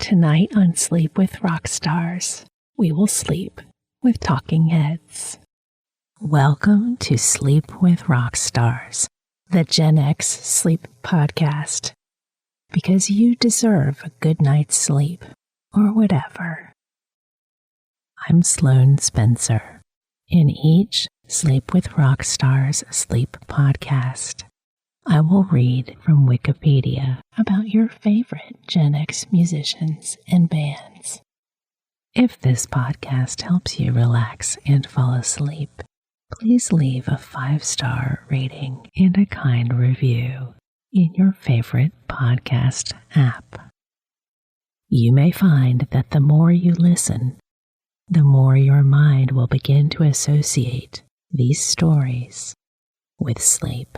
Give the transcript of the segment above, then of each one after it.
Tonight on Sleep with Rock Stars, we will sleep with talking heads. Welcome to Sleep with Rock Stars, the Gen X sleep podcast. Because you deserve a good night's sleep, or whatever. I'm Sloane Spencer. In each Sleep with Rock Stars sleep podcast, I will read from Wikipedia about your favorite Gen X musicians and bands. If this podcast helps you relax and fall asleep, please leave a 5-star rating and a kind review in your favorite podcast app. You may find that the more you listen, the more your mind will begin to associate these stories with sleep.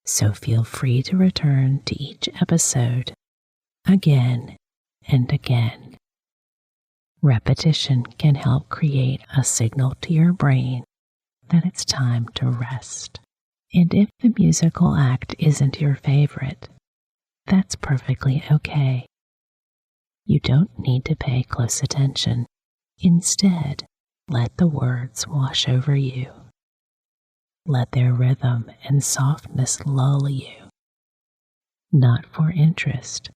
So feel free to return to each episode again and again. Repetition can help create a signal to your brain that it's time to rest. And if the musical act isn't your favorite, that's perfectly okay. You don't need to pay close attention. Instead, let the words wash over you. Let their rhythm and softness lull you, not for interest,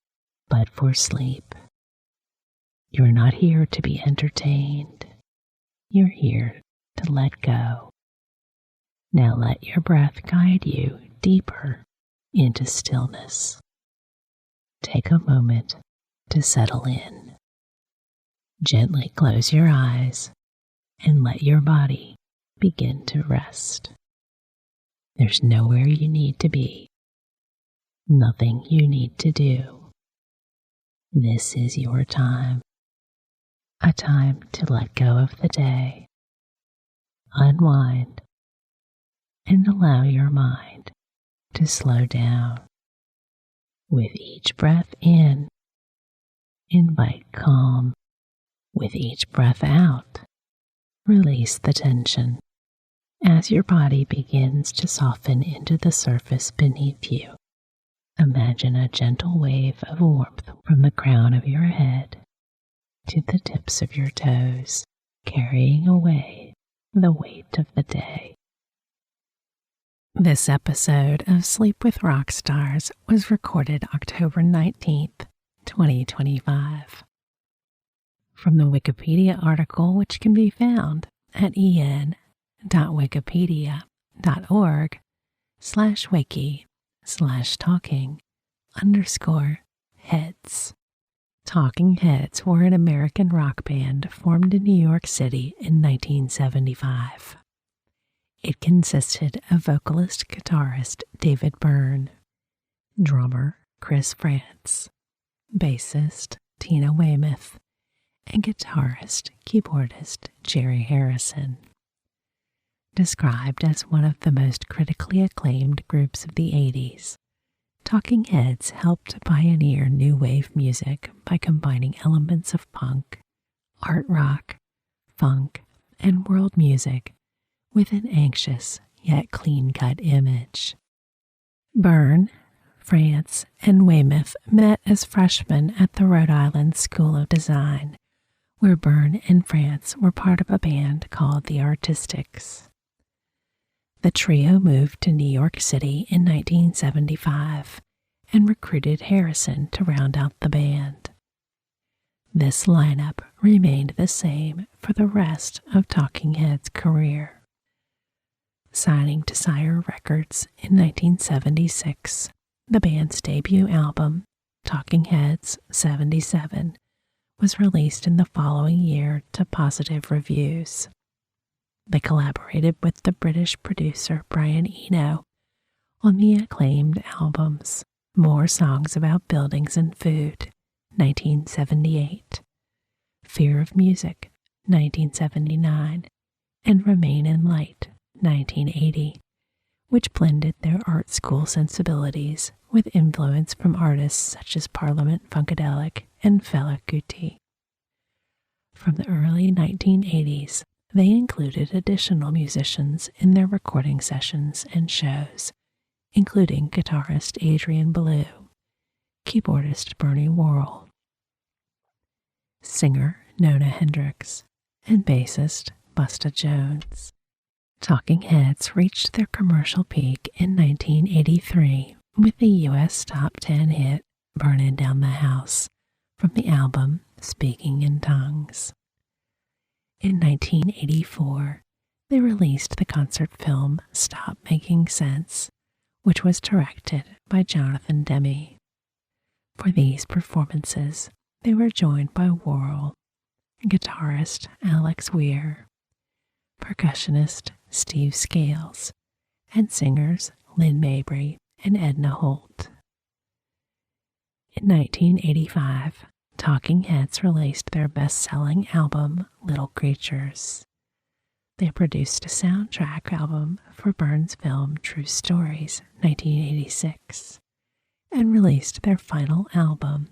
but for sleep. You're not here to be entertained. You're here to let go. Now let your breath guide you deeper into stillness. Take a moment to settle in. Gently close your eyes and let your body begin to rest. There's nowhere you need to be, nothing you need to do. This is your time, a time to let go of the day, unwind, and allow your mind to slow down. With each breath in, invite calm. With each breath out, release the tension. As your body begins to soften into the surface beneath you, imagine a gentle wave of warmth from the crown of your head to the tips of your toes, carrying away the weight of the day. This episode of Sleep with Rock Stars was recorded October 19th, 2025. From the Wikipedia article, which can be found at en.wikipedia.org/wiki/talking_heads. Talking Heads were an American rock band formed in New York City in 1975. It consisted of vocalist-guitarist David Byrne, drummer Chris France, bassist Tina Weymouth, and guitarist-keyboardist Jerry Harrison. Described as one of the most critically acclaimed groups of the 80s, Talking Heads helped pioneer new wave music by combining elements of punk, art rock, funk, and world music with an anxious yet clean-cut image. Byrne, France, and Weymouth met as freshmen at the Rhode Island School of Design, where Byrne and France were part of a band called the Artistics. The trio moved to New York City in 1975 and recruited Harrison to round out the band. This lineup remained the same for the rest of Talking Heads' career. Signing to Sire Records in 1976, the band's debut album, Talking Heads 77, was released in the following year to positive reviews. They collaborated with the British producer Brian Eno on the acclaimed albums More Songs About Buildings and Food, 1978, Fear of Music, 1979, and Remain in Light, 1980, which blended their art school sensibilities with influence from artists such as Parliament Funkadelic and Fela Kuti. From the early 1980s, they included additional musicians in their recording sessions and shows, including guitarist Adrian Belew, keyboardist Bernie Worrell, singer Nona Hendryx, and bassist Busta Jones. Talking Heads reached their commercial peak in 1983 with the U.S. top 10 hit Burnin' Down the House from the album Speaking in Tongues. In 1984, they released the concert film Stop Making Sense, which was directed by Jonathan Demme. For these performances, they were joined by Worrell, guitarist Alex Weir, percussionist Steve Scales, and singers Lynn Mabry and Edna Holt. In 1985, Talking Heads released their best-selling album, Little Creatures. They produced a soundtrack album for Burns' film True Stories, 1986, and released their final album,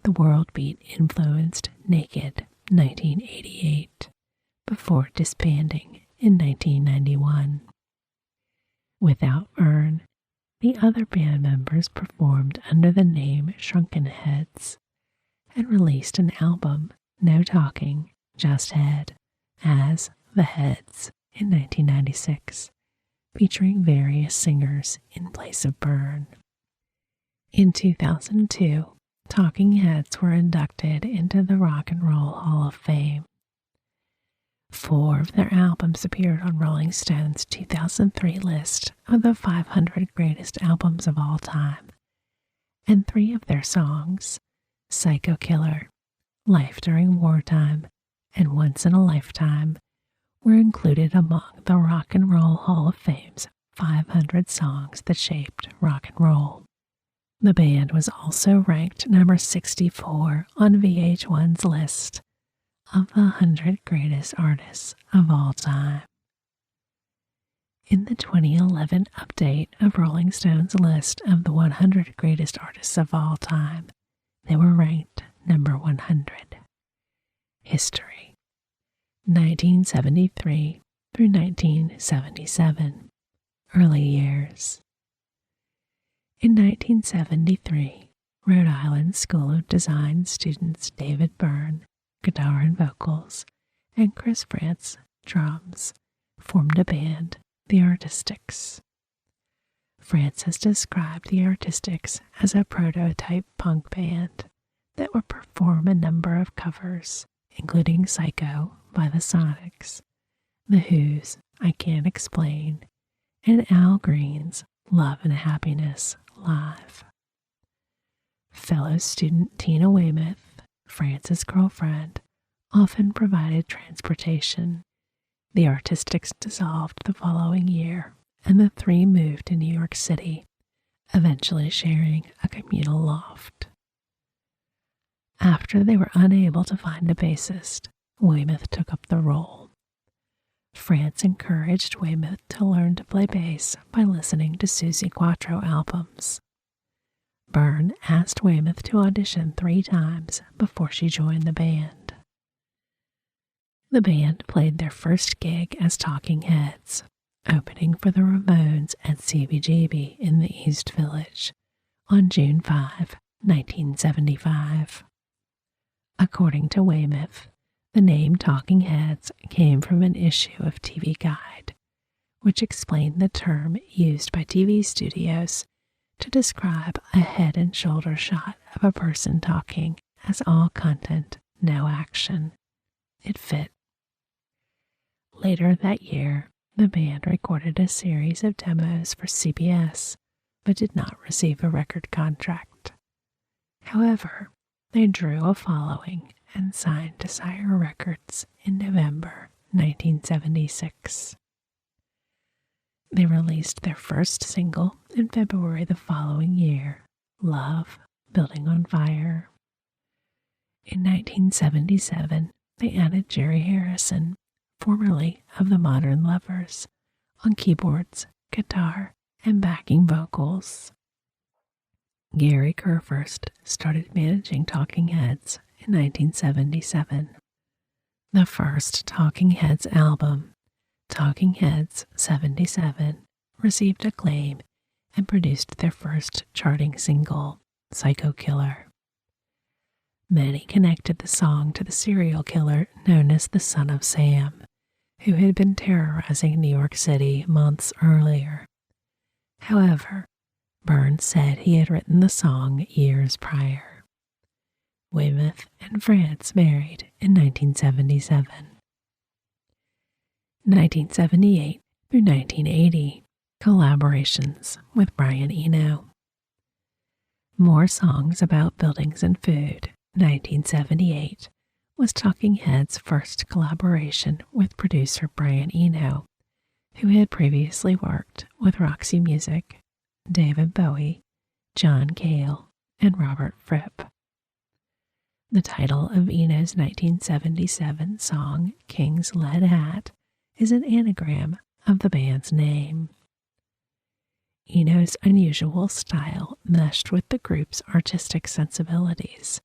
The World Beat-influenced Naked, 1988, before disbanding in 1991. Without Vern, the other band members performed under the name Shrunken Heads and released an album, No Talking, Just Head, as The Heads in 1996, featuring various singers in place of Byrne. In 2002, Talking Heads were inducted into the Rock and Roll Hall of Fame. 4 of their albums appeared on Rolling Stone's 2003 list of the 500 greatest albums of all time, and 3 of their songs, Psycho Killer, Life During Wartime, and Once in a Lifetime, were included among the Rock and Roll Hall of Fame's 500 songs that shaped rock and roll. The band was also ranked number 64 on VH1's list of the 100 greatest artists of all time. In the 2011 update of Rolling Stone's list of the 100 greatest artists of all time, they were ranked number 100. History: 1973 through 1977. Early years. In 1973, Rhode Island School of Design students David Byrne, guitar and vocals, and Chris France, drums, formed a band, the Artistics. France has described the Artistics as a prototype punk band that would perform a number of covers, including Psycho by the Sonics, The Who's I Can't Explain, and Al Green's Love and Happiness live. Fellow student Tina Weymouth, France's girlfriend, often provided transportation. The Artistics dissolved the following year, and the 3 moved to New York City, eventually sharing a communal loft. After they were unable to find a bassist, Weymouth took up the role. France encouraged Weymouth to learn to play bass by listening to Suzi Quatro albums. Byrne asked Weymouth to audition 3 times before she joined the band. The band played their first gig as Talking Heads, opening for the Ramones at CBGB in the East Village on June 5, 1975. According to Weymouth, the name Talking Heads came from an issue of TV Guide, which explained the term used by TV studios to describe a head and shoulder shot of a person talking as all content, no action. It fit. Later that year, the band recorded a series of demos for CBS, but did not receive a record contract. However, they drew a following and signed to Sire Records in November 1976. They released their first single in February the following year, Love, Building on Fire. In 1977, they added Jerry Harrison, formerly of the Modern Lovers, on keyboards, guitar, and backing vocals. Gary Kurfürst started managing Talking Heads in 1977. The first Talking Heads album, Talking Heads 77, received acclaim and produced their first charting single, Psycho Killer. Many connected the song to the serial killer known as the Son of Sam, who had been terrorizing New York City months earlier. However, Burns said he had written the song years prior. Weymouth and France married in 1977. 1978 through 1980, collaborations with Brian Eno. More songs about buildings and food. 1978 was Talking Heads' first collaboration with producer Brian Eno, who had previously worked with Roxy Music, David Bowie, John Cale, and Robert Fripp. The title of Eno's 1977 song, King's Lead Hat, is an anagram of the band's name. Eno's unusual style meshed with the group's artistic sensibilities,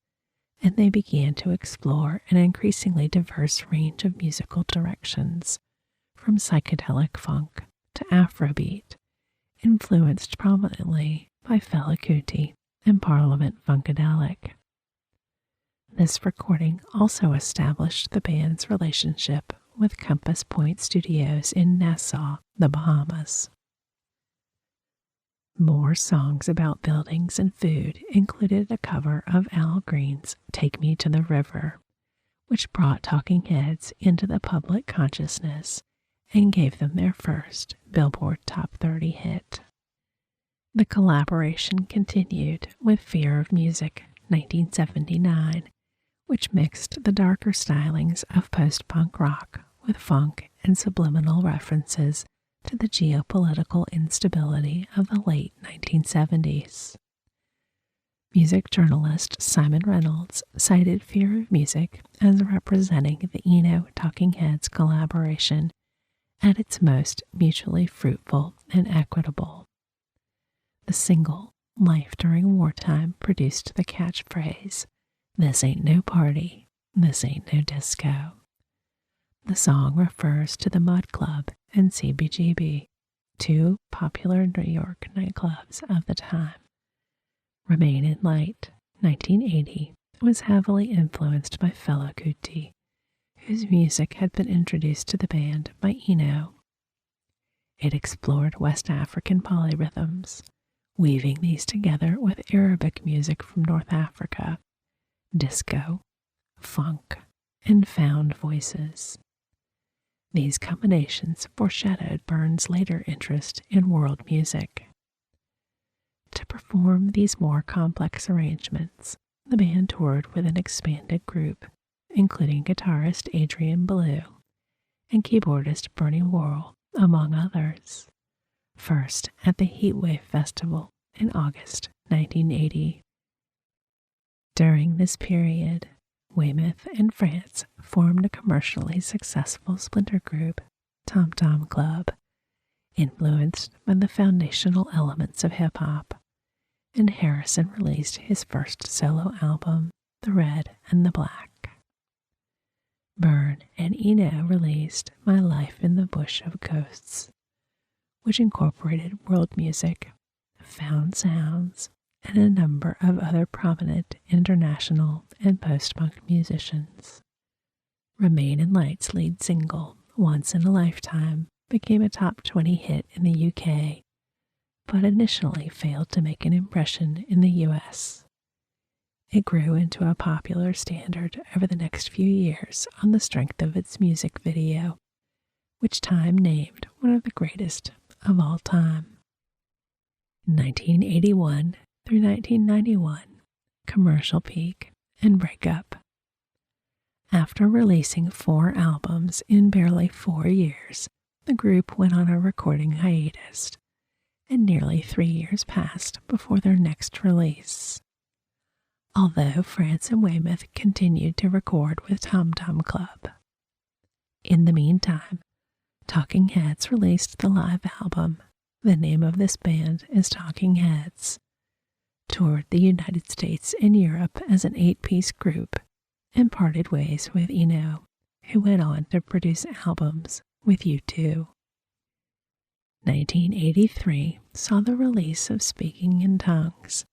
and they began to explore an increasingly diverse range of musical directions, from psychedelic funk to Afrobeat, influenced prominently by Fela Kuti and Parliament Funkadelic. This recording also established the band's relationship with Compass Point Studios in Nassau, the Bahamas. More songs about buildings and food included a cover of Al Green's Take Me to the River, which brought Talking Heads into the public consciousness and gave them their first Billboard Top 30 hit. The collaboration continued with Fear of Music, 1979, which mixed the darker stylings of post-punk rock with funk and subliminal references to the geopolitical instability of the late 1970s. Music journalist Simon Reynolds cited Fear of Music as representing the Eno Talking Heads collaboration at its most mutually fruitful and equitable. The single, Life During Wartime, produced the catchphrase, "This ain't no party, this ain't no disco." The song refers to the Mud Club and CBGB, two popular New York nightclubs of the time. Remain in Light, 1980, was heavily influenced by Fela Kuti, whose music had been introduced to the band by Eno. It explored West African polyrhythms, weaving these together with Arabic music from North Africa, disco, funk, and found voices. These combinations foreshadowed Burns' later interest in world music. To perform these more complex arrangements, the band toured with an expanded group, including guitarist Adrian Belew and keyboardist Bernie Worrell, among others. First at the Heatwave Festival in August 1980. During this period, Weymouth and France formed a commercially successful splinter group, Tom Tom Club, influenced by the foundational elements of hip-hop, and Harrison released his first solo album, The Red and the Black. Byrne and Eno released My Life in the Bush of Ghosts, which incorporated world music, found sounds, and a number of other prominent international and post-punk musicians. Remain in Light's lead single, Once in a Lifetime, became a top 20 hit in the UK, but initially failed to make an impression in the US. It grew into a popular standard over the next few years on the strength of its music video, which Time named one of the greatest of all time. 1981 through 1991, Commercial Peak and Breakup. After releasing 4 albums in barely 4 years, the group went on a recording hiatus, and nearly 3 years passed before their next release. Although France and Weymouth continued to record with Tom Tom Club. In the meantime, Talking Heads released the live album, the name of this band is Talking Heads, toured the United States and Europe as an 8-piece group, and parted ways with Eno, who went on to produce albums with U2. 1983 saw the release of Speaking in Tongues,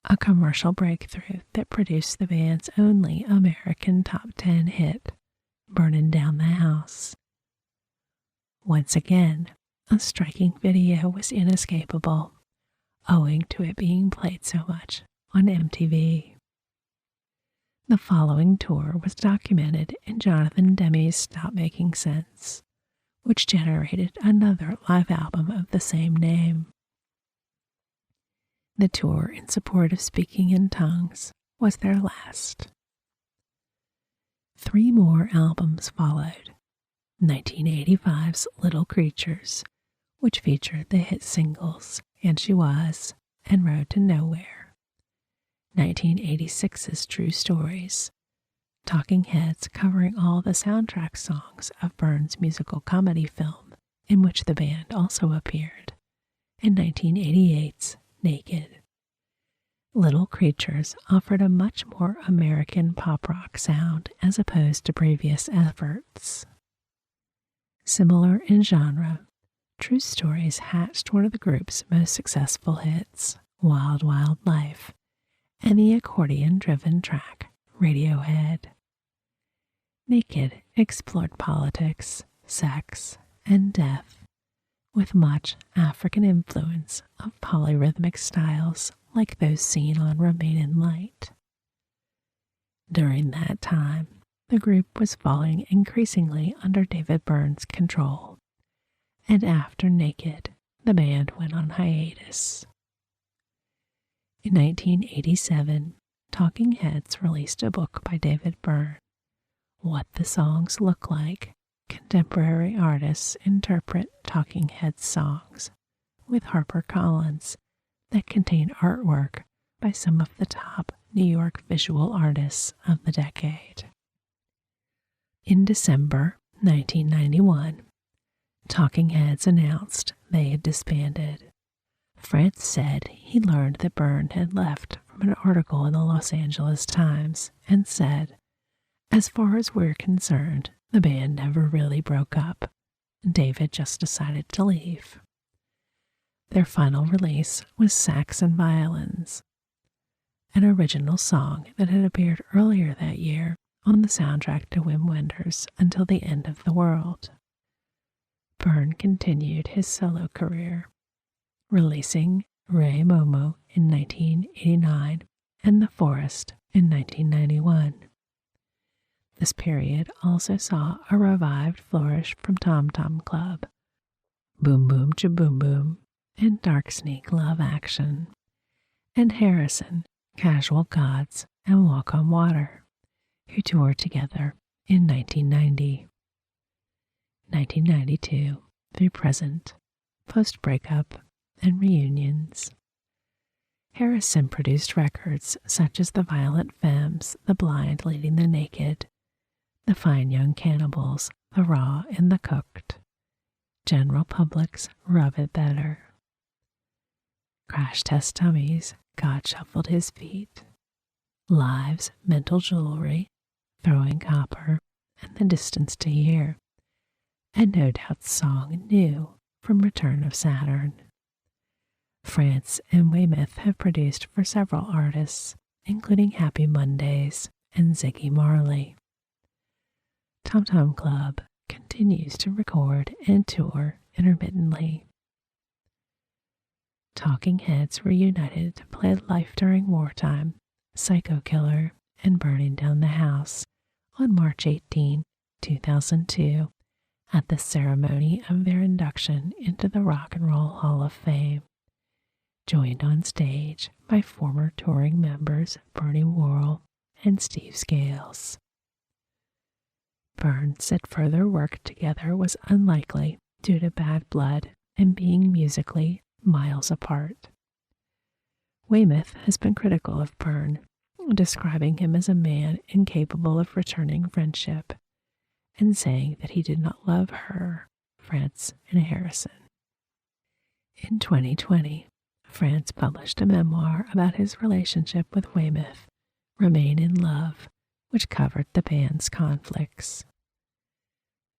a commercial breakthrough that produced the band's only American top 10 hit, Burning Down the House. Once again, a striking video was inescapable, owing to it being played so much on MTV. The following tour was documented in Jonathan Demme's Stop Making Sense, which generated another live album of the same name. The tour in support of Speaking in Tongues was their last. 3 more albums followed. 1985's Little Creatures, which featured the hit singles And She Was and Road to Nowhere. 1986's True Stories, Talking Heads covering all the soundtrack songs of Byrne's musical comedy film, in which the band also appeared, and 1988's Naked. Little Creatures offered a much more American pop rock sound as opposed to previous efforts. Similar in genre, True Stories hatched one of the group's most successful hits, Wild Wild Life, and the accordion-driven track Radiohead. Naked explored politics, sex, and death, with much African influence of polyrhythmic styles like those seen on Remain in Light. During that time, the group was falling increasingly under David Byrne's control, and after Naked, the band went on hiatus. In 1987, Talking Heads released a book by David Byrne, What the Songs Look Like, Contemporary Artists Interpret Talking Heads Songs, with HarperCollins, that contained artwork by some of the top New York visual artists of the decade. In December 1991, Talking Heads announced they had disbanded. Frantz said he learned that Byrne had left from an article in the Los Angeles Times and said, "As far as we're concerned, the band never really broke up. David just decided to leave." Their final release was Sax and Violins, an original song that had appeared earlier that year on the soundtrack to Wim Wenders' Until the End of the World. Byrne continued his solo career, releasing Re Momo in 1989 and The Forest in 1991. This period also saw a revived flourish from Tom Tom Club, Boom Boom Cha Boom Boom, and Dark Sneak Love Action, and Harrison, Casual Gods, and Walk on Water, who toured together in 1990. 1992 through present, post-breakup, and reunions. Harrison produced records such as The Violent Femmes, The Blind Leading the Naked, The Fine Young Cannibals, The Raw and the Cooked, General Public's Rub It Better, Crash Test Dummies, God Shuffled His Feet, Live's Mental Jewelry, Throwing Copper, and The Distance to Here, and No Doubt's song New from Return of Saturn. Frantz and Weymouth have produced for several artists, including Happy Mondays and Ziggy Marley. Tom Tom Club continues to record and tour intermittently. Talking Heads reunited to play Life During Wartime, Psycho Killer, and Burning Down the House on March 18, 2002, at the ceremony of their induction into the Rock and Roll Hall of Fame, joined on stage by former touring members Bernie Worrell and Steve Scales. Byrne said further work together was unlikely due to bad blood and being musically miles apart. Weymouth has been critical of Byrne, describing him as a man incapable of returning friendship, and saying that he did not love her, Frantz, and Harrison. In 2020, Frantz published a memoir about his relationship with Weymouth, Remain in Love, which covered the band's conflicts.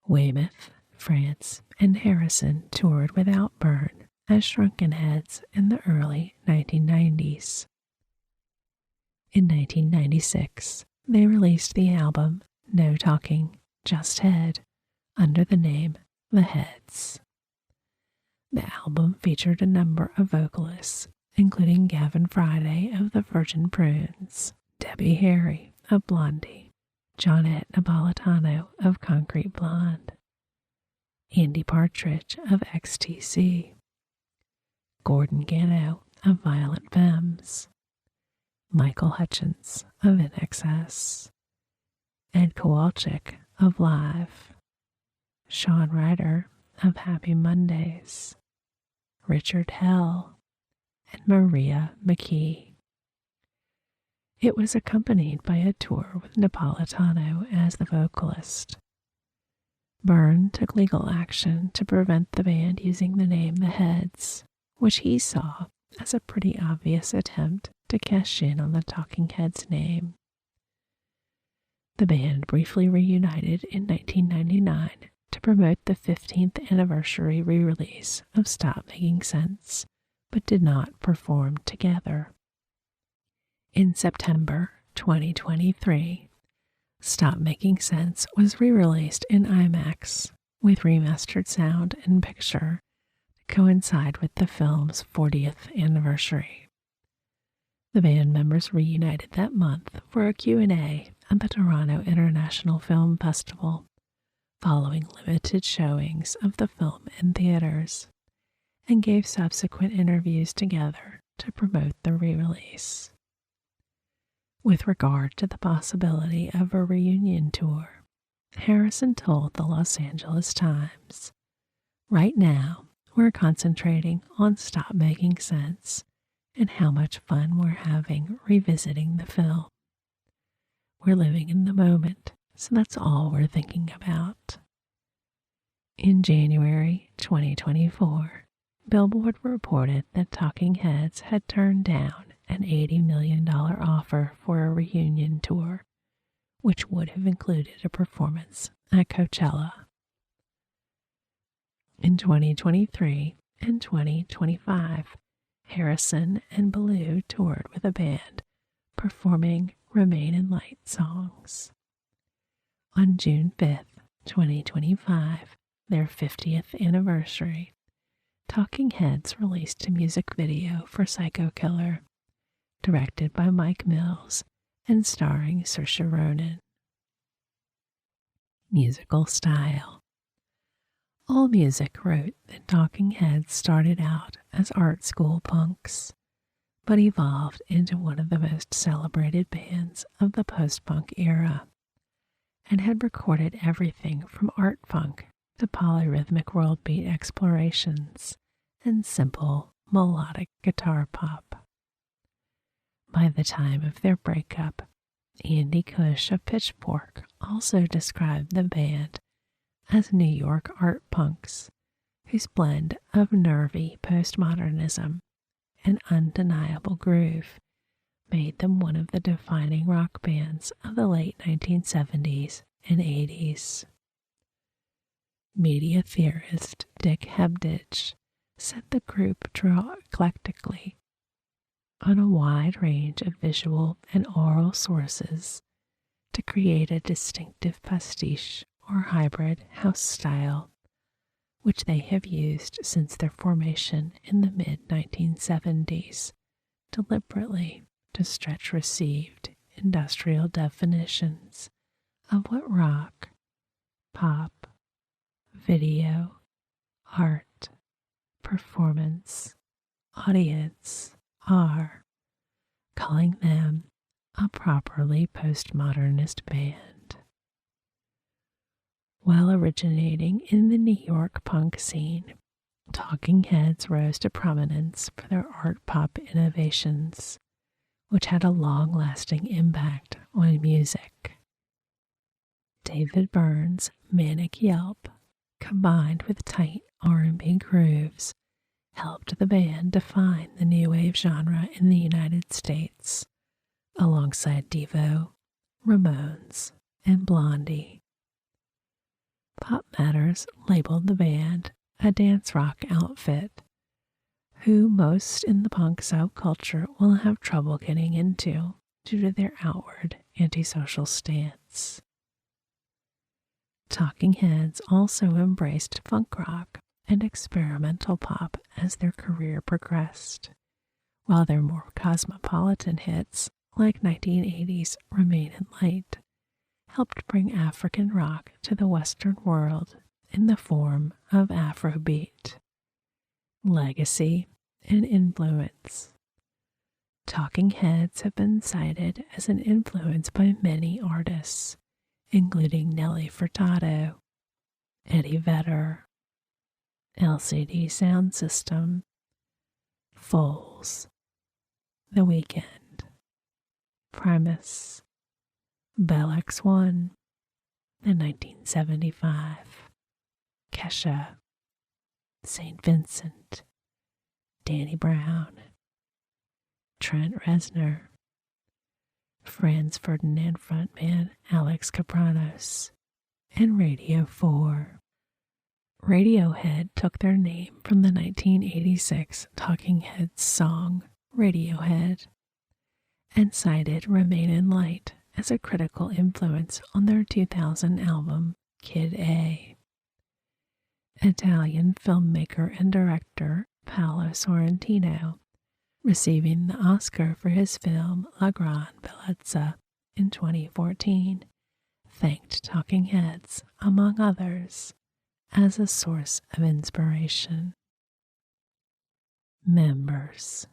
Weymouth, Frantz, and Harrison toured without Byrne as Shrunken Heads in the early 1990s. In 1996, they released the album No Talking, Just Head under the name The Heads. The album featured a number of vocalists, including Gavin Friday of the Virgin Prunes, Debbie Harry of Blondie, Johnette Napolitano of Concrete Blonde, Andy Partridge of XTC, Gordon Gano of Violent Femmes, Michael Hutchins of NXS, Ed Kowalczyk of Live, Sean Ryder of Happy Mondays, Richard Hell, and Maria McKee. It was accompanied by a tour with Napolitano as the vocalist. Byrne took legal action to prevent the band using the name The Heads, which he saw as a pretty obvious attempt to cash in on the Talking Heads name. The band briefly reunited in 1999 to promote the 15th anniversary re-release of Stop Making Sense, but did not perform together. In September 2023, Stop Making Sense was re-released in IMAX with remastered sound and picture to coincide with the film's 40th anniversary. The band members reunited that month for a Q&A at the Toronto International Film Festival, following limited showings of the film in theaters, and gave subsequent interviews together to promote the re-release. With regard to the possibility of a reunion tour, Harrison told the Los Angeles Times, "Right now, we're concentrating on Stop Making Sense and how much fun we're having revisiting the film. We're living in the moment, so that's all we're thinking about." In January 2024, Billboard reported that Talking Heads had turned down an $80 million offer for a reunion tour, which would have included a performance at Coachella. In 2023 and 2025, Harrison and Ballou toured with a band, performing Remain in Light songs. On June 5th, 2025, their 50th anniversary, Talking Heads released a music video for Psycho Killer, directed by Mike Mills and starring Saoirse Ronan. Musical style. AllMusic wrote that Talking Heads started out as art school punks, but evolved into one of the most celebrated bands of the post-punk era, and had recorded everything from art funk to polyrhythmic world-beat explorations and simple melodic guitar pop. By the time of their breakup, Andy Cush of Pitchfork also described the band as New York art punks, whose blend of nervy postmodernism and undeniable groove made them one of the defining rock bands of the late 1970s and 80s. Media theorist Dick Hebditch said the group drew eclectically on a wide range of visual and oral sources to create a distinctive pastiche or hybrid house style, which they have used since their formation in the mid-1970s, deliberately to stretch received industrial definitions of what rock, pop, video, art, performance, audience are, calling them a properly postmodernist band. While originating in the New York punk scene, Talking Heads rose to prominence for their art pop innovations, which had a long-lasting impact on music. David Byrne's manic yelp, combined with tight R&B grooves, helped the band define the new wave genre in the United States, alongside Devo, Ramones, and Blondie. Pop Matters labeled the band a dance rock outfit, who most in the punk subculture will have trouble getting into, due to their outward antisocial stance. Talking Heads also embraced funk rock and experimental pop as their career progressed, while their more cosmopolitan hits, like 1980's Remain in Light, helped bring African rock to the Western world in the form of Afrobeat. Legacy and influence. Talking Heads have been cited as an influence by many artists, including Nelly Furtado, Eddie Vedder, LCD Sound System, Foles, The Weeknd, Primus, Bell X1, and 1975, Kesha, St. Vincent, Danny Brown, Trent Reznor, Franz Ferdinand frontman Alex Kapranos, and Radio 4. Radiohead took their name from the 1986 Talking Heads song Radiohead and cited Remain in Light as a critical influence on their 2000 album Kid A. Italian filmmaker and director Paolo Sorrentino, receiving the Oscar for his film La Gran Bellezza in 2014, thanked Talking Heads, among others, as a source of inspiration. Members: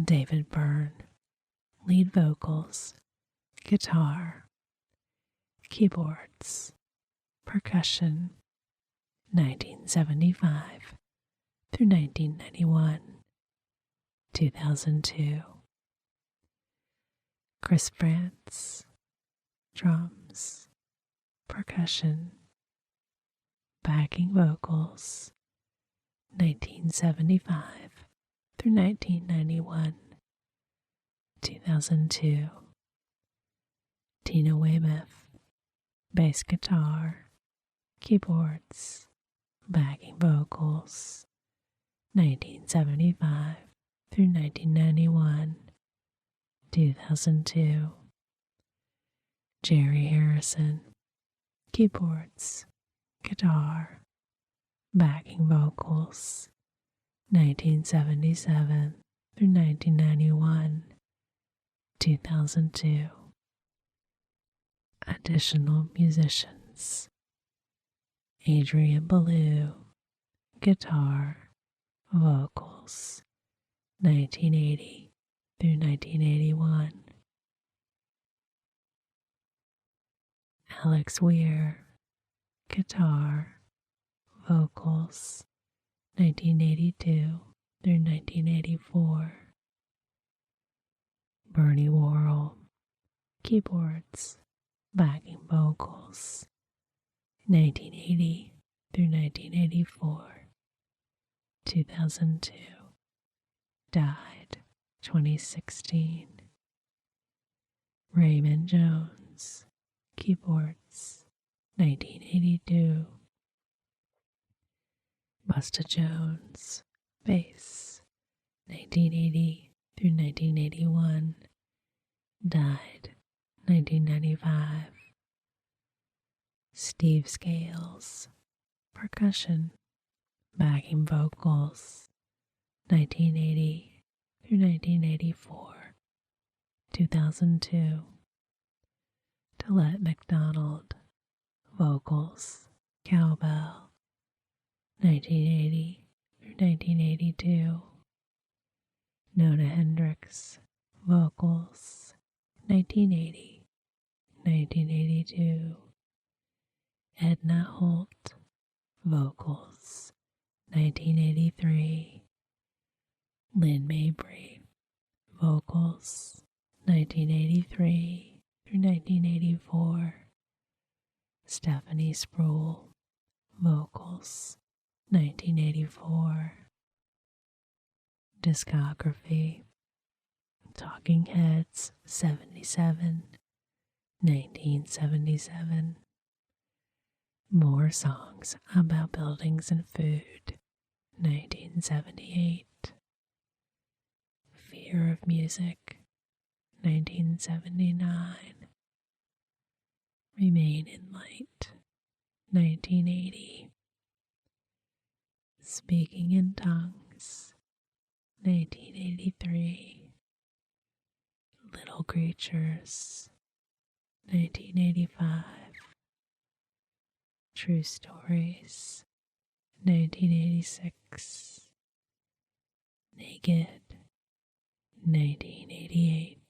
David Byrne, lead vocals, guitar, keyboards, percussion, 1975 through 1991, 2002. Chris France, drums, percussion, backing vocals, 1975 through 1991, 2002. Tina Weymouth, bass guitar, keyboards, backing vocals, 1975 through 1991, 2002. Jerry Harrison, keyboards, guitar, backing vocals, 1977 through 1991, 2002. Additional musicians: Adrian Belew, guitar, vocals, 1980 through 1981. Alex Weir, guitar, vocals, 1982 through 1984. Bernie Worrell, keyboards, backing vocals, 1980 through 1984, 2002. Died 2016. Raymond Jones, keyboards, 1982. Busta Jones, bass, 1980 through 1981. Died 1995. Steve Scales, percussion, backing vocals, 1980 through 1984, 2002. Tillette McDonald, vocals, cowbell, 1980 through 1982. Nona Hendrix, vocals, 1980, 1982. Edna Holt, vocals, 1983. Lynn Mabry, vocals, 1983 through 1984. Stephanie Sproul, vocals, 1984. Discography: Talking Heads 77, 1977. More Songs About Buildings and Food, 1978. Fear of Music, 1979. Remain in Light, 1980. Speaking in Tongues, 1983. Little Creatures, 1985. True Stories, 1986. Naked, 1988.